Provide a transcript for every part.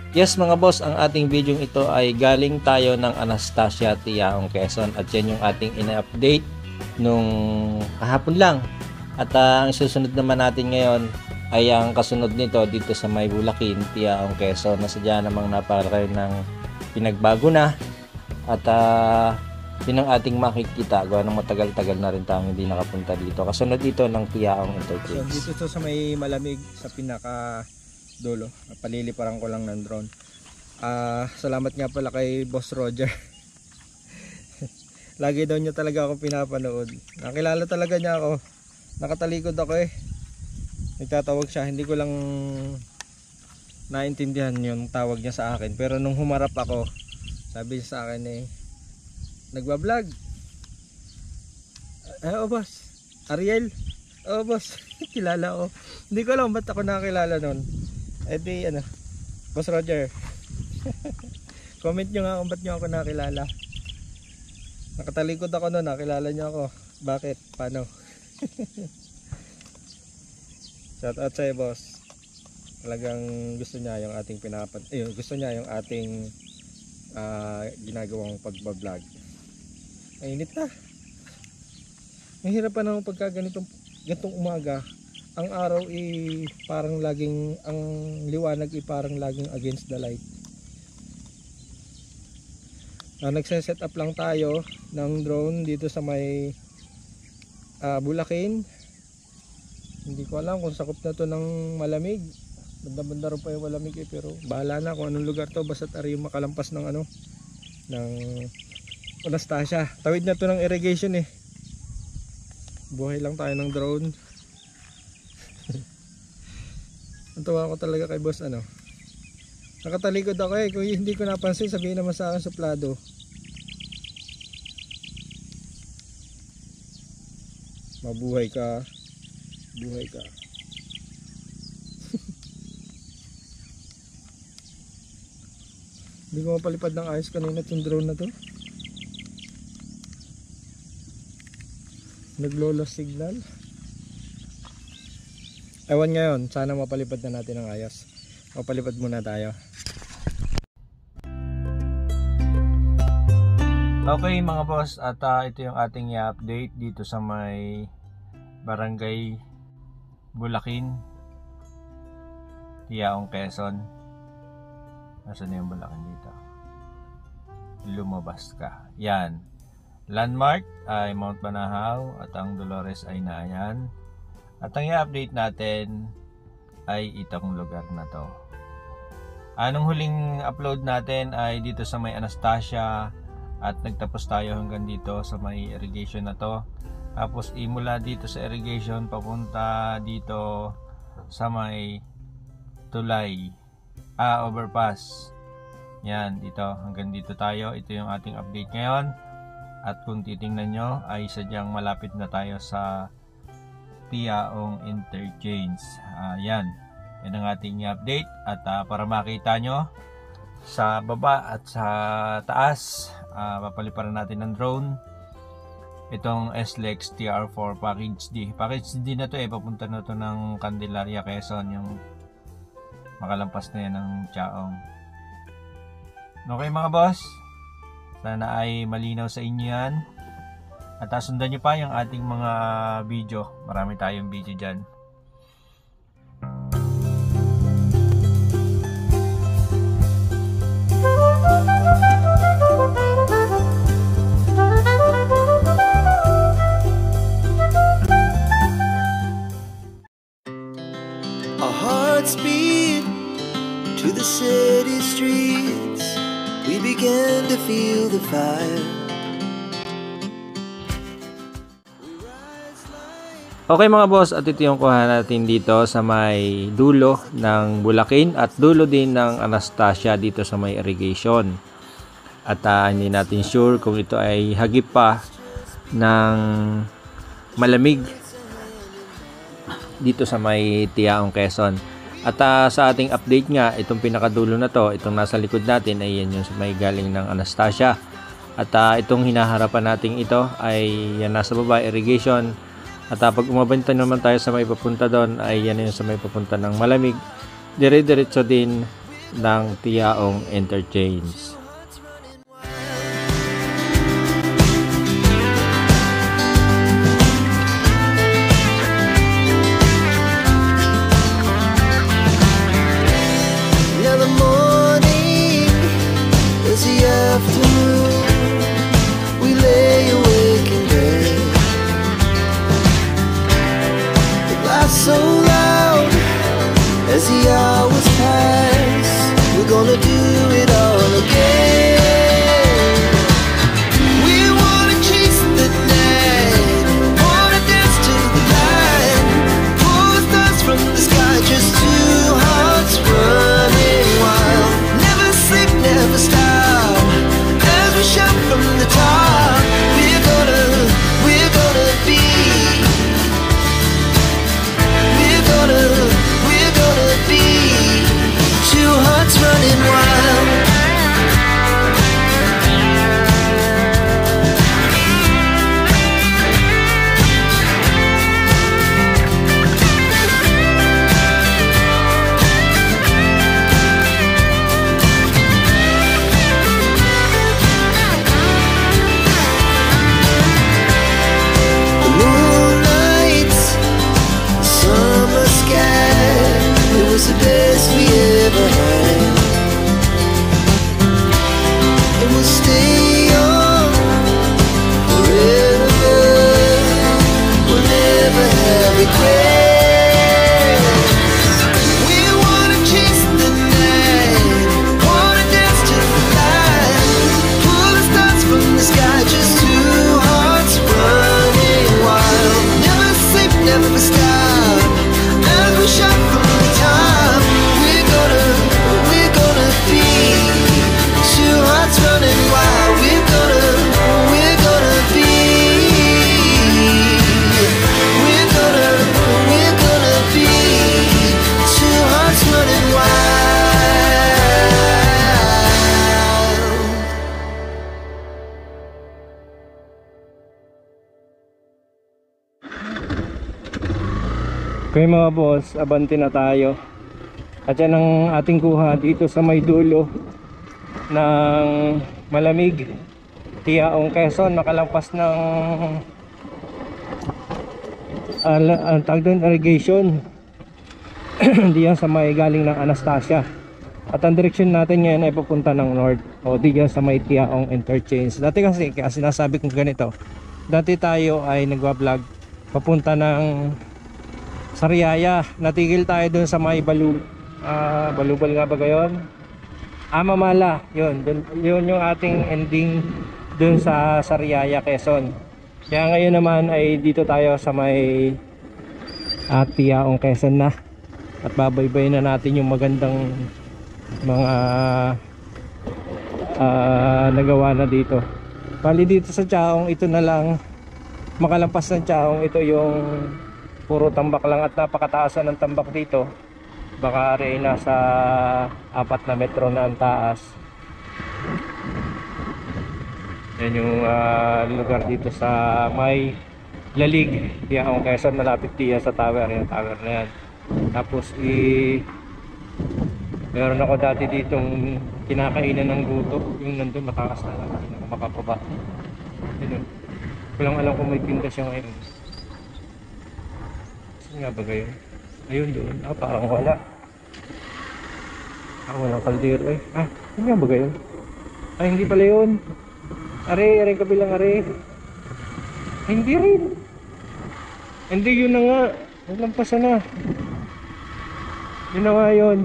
Yes mga boss, ang ating video ito ay galing tayo ng Anastasia, Tiaong, Quezon, at yan yung ating ina-update nung kahapon lang. At ang susunod naman natin ngayon ay ang kasunod nito dito sa May Bulakin, Tiaong, Quezon, na sadya namang napakalaki ng pinagbago na. At yun ang ating makikita, gawa ng matagal-tagal na rin tayong hindi nakapunta dito. Kasunod dito ng Tiaong Interchange. So dito sa may malamig sa pinaka dulo, paliliparan ko lang ng drone. Salamat nga pala kay Boss Roger. Lagi daw niya talaga ako pinapanood. Nakilala talaga niya ako. Nakatalikod ako eh. Nagtatawag siya, hindi ko lang naintindihan yung tawag niya sa akin. Pero nung humarap ako, sabi niya sa akin eh, nagbablog. Oh boss, Ariel. Oh boss, kilala ko. Hindi ko alam ba't ako nakakilala nun. Eh di ano, Boss Roger. Comment nyo nga kung ba't nyo ako nakilala. Nakatalikod ako nun, nakilala nyo ako. Bakit? Paano? Shout out sa'yo boss. Talagang gusto niya yung ating gusto niya yung ating ginagawang pagbablog. Mainit na. Mahirap pa naman pagka ganitong umaga. Ang araw parang laging, ang liwanag parang laging against the light. Nagse-set up lang tayo ng drone dito sa may Bulakin. Hindi ko alam kung sakop na to ng malamig. Banda-banda rin pa yung malamig eh, pero bahala na kung anong lugar to, basta't ari yung makalampas ng ng Anastasia. Tawid na to ng irrigation eh. Buhay lang tayo ng drone. Ang tawa ko talaga kay boss nakatalikod ako eh. Kung hindi ko napansin, sabihin naman sa akin suplado. Mabuhay ka. Buhay ka. Hindi ko mapalipad ng ayos kanina itong drone na to. Naglola signal. Ewan ngayon, sana mapalipad na natin ng ayos. Mapalipad muna tayo. Okay mga boss, at ito yung ating i-update dito sa may Barangay Bulakin, Tiaong, Quezon. Nasaan yung Bulakin dito? Lumabas ka. Yan. Landmark ay Mount Banahaw at ang Dolores ay Naayan. At ang i-update natin ay itong lugar na to. Anong huling upload natin ay dito sa may Anastasia at nagtapos tayo hanggang dito sa may irrigation na to. Tapos mula dito sa irrigation papunta dito sa may Tulay overpass. Yan, dito hanggang dito tayo. Ito yung ating update ngayon. At kung titingnan nyo ay sadyang malapit na tayo sa Tiaong Interchange. Yan ang ating update. At para makita nyo sa baba at sa taas, papaliparan natin ng drone itong SLEX TR4 Package D. Package D na to papunta na to ng Candelaria, Quezon, yung makalampas na yan ng Tiaong. Okay mga boss, sana ay malinaw sa inyo yan. At sundan nyo pa yung ating mga video. Marami tayong video dyan. Our hearts beat to the city streets. We began to feel the fire. Okay mga boss, at ito yung kuha natin dito sa may dulo ng Bulakin at dulo din ng Anastasia dito sa may irrigation. At hindi natin sure kung ito ay hagip pa ng malamig dito sa may Tiaong, Quezon. At sa ating update nga, itong pinakadulo na to, itong nasa likod natin ay yan yung sa may galing ng Anastasia. At itong hinaharapan natin ito ay yan nasa baba, irrigation. At pag umabanta naman tayo sa may papunta doon ay yan yung sa may papunta ng malamig. Dire-diretso din ng Tiaong Interchange. Now the morning is the afternoon. We lay awake in bed. The laughs so loud as the hours pass. We're gonna do it all again. We wanna chase the night, wanna dance to the light, pull the stars from the sky, just two hearts running wild. Never sleep, never stop, as we shout from the top. We're gonna be. We're gonna be two hearts running wild. The moonlight, summer sky, it was the best we ever had. And we'll stay on forever. We'll never have regrets. We wanna chase the night, wanna dance to the light, pull the stars from the sky, just two hearts running wild. Never sleep, never stop, as we shout from the top. We're gonna be two hearts running wild. We're gonna be. We're gonna be two hearts running wild. Okay mga boss, abante na tayo. At yan ang ating kuha dito sa may dulo ng Malamig, Tiaong, Quezon. Makalampas ng ang tawag doon, irrigation. Diyan sa may galing ng Anastasia. At ang direksyon natin ngayon ay papunta ng north, o diyan sa may Tiaong Interchange. Dati kasi, kaya sinasabi kong ganito, dati tayo ay nagwa-vlog papunta ng Sariaya. Natigil tayo dun sa may Balubal nga ba gayon? Mamala, yun yung ating ending dun sa Sariaya, Quezon. Kaya ngayon naman ay dito tayo sa may Tiaong, Quezon na. At babaybay na natin yung magandang mga nagawa na dito. Bali dito sa Tiaong, ito na lang, makalampas ng Tiaong, ito yung puro tambak lang at napakataasan ng tambak dito. Baka rin nasa 4 na metro na ang taas. Yan yung lugar dito sa may Lalig, Tiaong, Quezon. Malapit diyan sa tower, yung tower na yan. Tapos meron ako dati ditong kinakainan ng buto, yung nandun matakas na lang, hindi na makapaba. Yun, walang alam kung may tinda siya ngayon. Saan nga ba gayon? Ayun doon, parang wala. Walang kaldero eh. Saan nga ba gayon? Hindi pala yun. Are kabilang are. Hindi rin. Hindi, yun na nga. Naglampasan na. Yun na nga yun.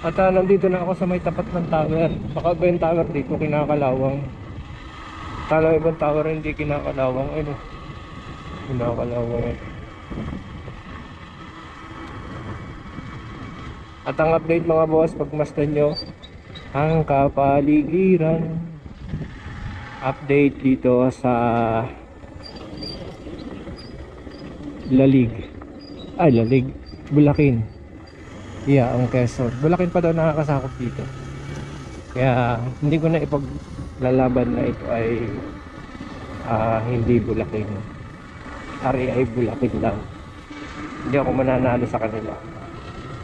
At nandito na ako sa may tapat ng tower. Baka ba yung tower dito kinakalawang? Tala ibang tower hindi kinakalawang. Ano? Kinakalawang eh. At ang update mga boss, pagmasdan nyo ang kapaligiran. Update dito sa Lalig. Lalig. Bulakin. Ang Quezon. Bulakin pa daw nakakasakop dito. Kaya hindi ko na ipaglalaban na ito ay hindi Bulakin. Ari ay Bulakin lang. Hindi ako mananalo sa kanila.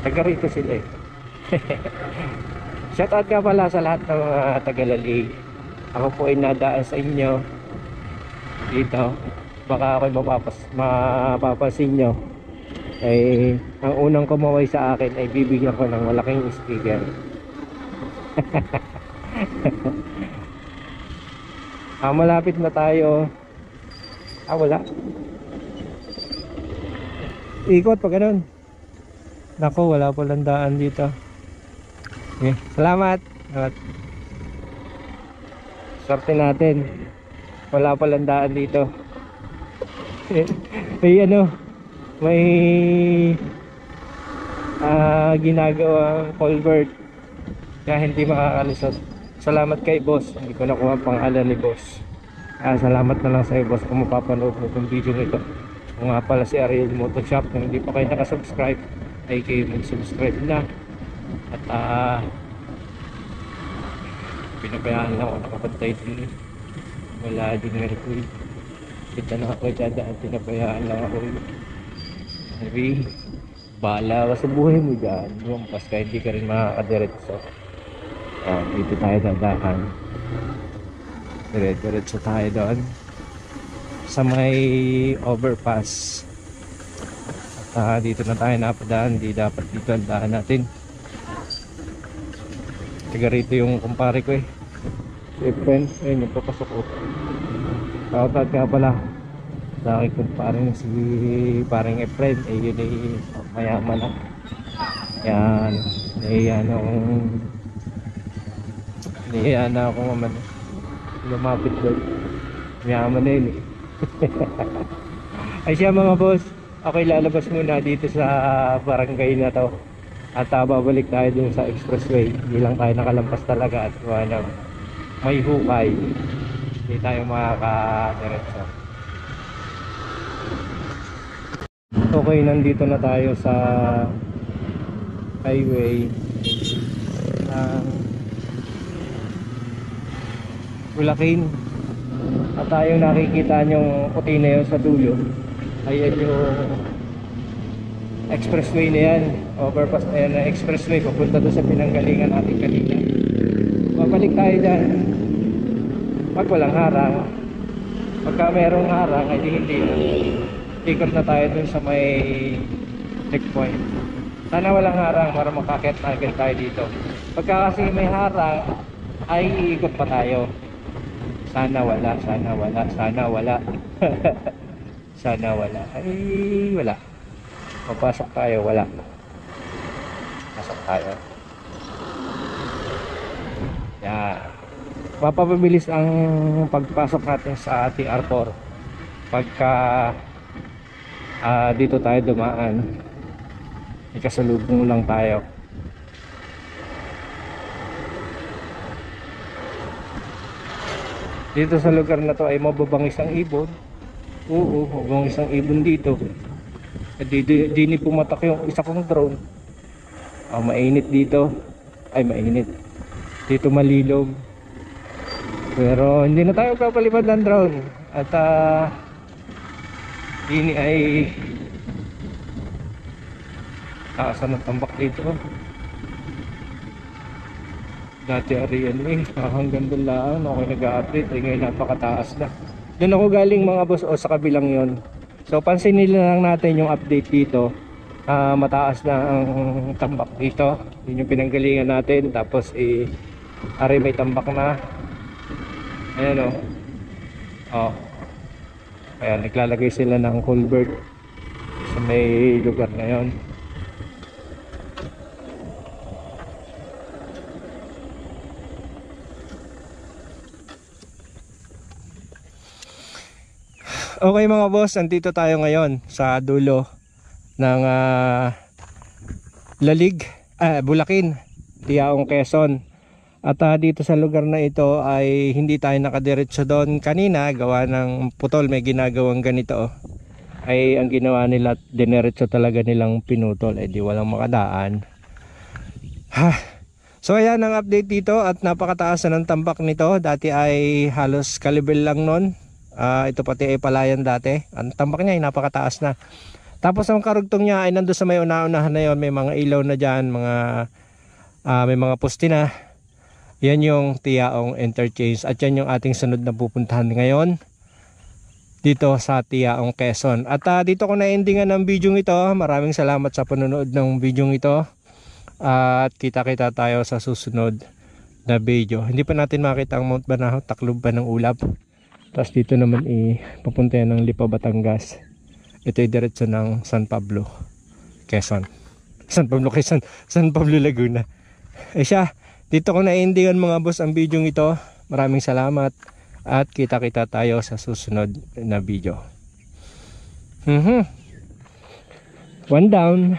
Taga rito sila eh. Shoutout ka pala sa lahat ng Tagalalig. Ako po ay nadaan sa inyo dito. Baka ako'y mapapasin nyo. Ay, ang unang kumaway sa akin ay bibigyan ko ng malaking sticker. Malapit na tayo. Wala. Ikot pa ganun. Nako, wala po landaan dito. Okay, salamat. Swerte natin. Wala pa landaan dito. May may ginagawang culvert kaya hindi makakalusot. Salamat kay boss. Hindi ko nakuha ang pangalan ni boss. Salamat na lang sa iyo boss kung mapapanood mo itong video nito. Kung nga pala si Ariel Motor Shop, kung hindi pa kayo nakasubscribe ay kayo mag-subscribe na. At pinabayaan lang ako nakapantay din. Wala din record. Kita na ako dyan, pinabayaan lang ako. Anyway, bahala ka sa buhay mo dyan. Lumampas ka, hindi ka rin makakadiretso. Dito tayo dadaan. Diretso tayo doon sa may overpass. At dito na tayo napadaan. Hindi dapat dito ang daan natin. Tiga rito yung kumpare ko si Efren. Ayun yung papasok ko. Shoutout nga pala sa aking kumpare si parang Efren. Yun ay mayaman na. Yan. Nahiyan na akong lumapit doon. Mayaman na yun Ay siya mga boss, ako'y lalabas muna dito sa barangay na to. At babalik tayo dun sa expressway. Hindi lang tayo nakalampas talaga at may hukay. Hindi tayo makakadiretso. Okay, nandito na tayo sa highway ng Bulacan. At tayong nakikita nyong puti na yun sa dulo, ayan yung expressway na yan, overpass na yan na expressway papunta doon sa pinanggalingan natin kanina. Babalik tayo dyan pag walang harang. Pagka merong harang ay hindi ikot na tayo dun sa may checkpoint. Sana walang harang para makakit na agad tayo dito. Pagka kasi may harang ay iikot pa tayo. Sana wala. Sana wala. Ay wala. Papasok tayo, wala. Pasok tayo. Yan. Mapapabilis ang pagpasok natin sa TR4 pagka dito tayo dumaan. Ikasalubong lang tayo. Dito sa lugar na to ay mababangis ang ibon. Oo, mababangis ang ibon dito. Di ni pumatak yung isa kong drone. Mainit dito. Ay mainit. Dito malilog. Pero hindi na tayo papalipad ng drone. At dini ay taasan ng tambak dito. Dati ariyan hanggang doon lang ako nag-a-update. Ngayon napakataas na. Doon ako galing mga boss sa kabilang yon. So pansinin lang natin yung update dito. Mataas na ang tambak dito. Yun yung pinanggalingan natin. Tapos ari may tambak na. Ayan Ayan, naglalagay sila ng culvert sa may lugar na yon. Okay mga boss, nandito tayo ngayon sa dulo ng Lalig, Bulacan, Tiaong, Quezon. At dito sa lugar na ito ay hindi tayo nakadiretso doon kanina, gawa ng putol, may ginagawang ganito. Ay ang ginawa nila, dineretso talaga nilang pinutol, di walang makadaan. So ayan ang update dito at napakataas na ng tambak nito. Dati ay halos kalibel lang nun. Ito pati ay palayan dati. Ang tambak niya ay napakataas na. Tapos ang karugtong niya ay nandun sa may una-unahan na yon. May mga ilaw na dyan, mga may mga poste na. Yan yung Tiaong Interchange at yan yung ating sunod na pupuntahan ngayon dito sa Tiaong, Quezon. At dito ko na-endingan ng video ito. Maraming salamat sa panonood ng video ito. At kita-kita tayo sa susunod na video. Hindi pa natin makita ang Mount Banahaw, Tacloban ng ulap. Tapos dito naman papunta yan ng Lipa, Batangas. Ito ay diretso ng San Pablo, Quezon. San Pablo, Quezon. San Pablo, Laguna. Siya, dito ko na-endingan mga boss ang video ito. Maraming salamat. At kita-kita tayo sa susunod na video. One down.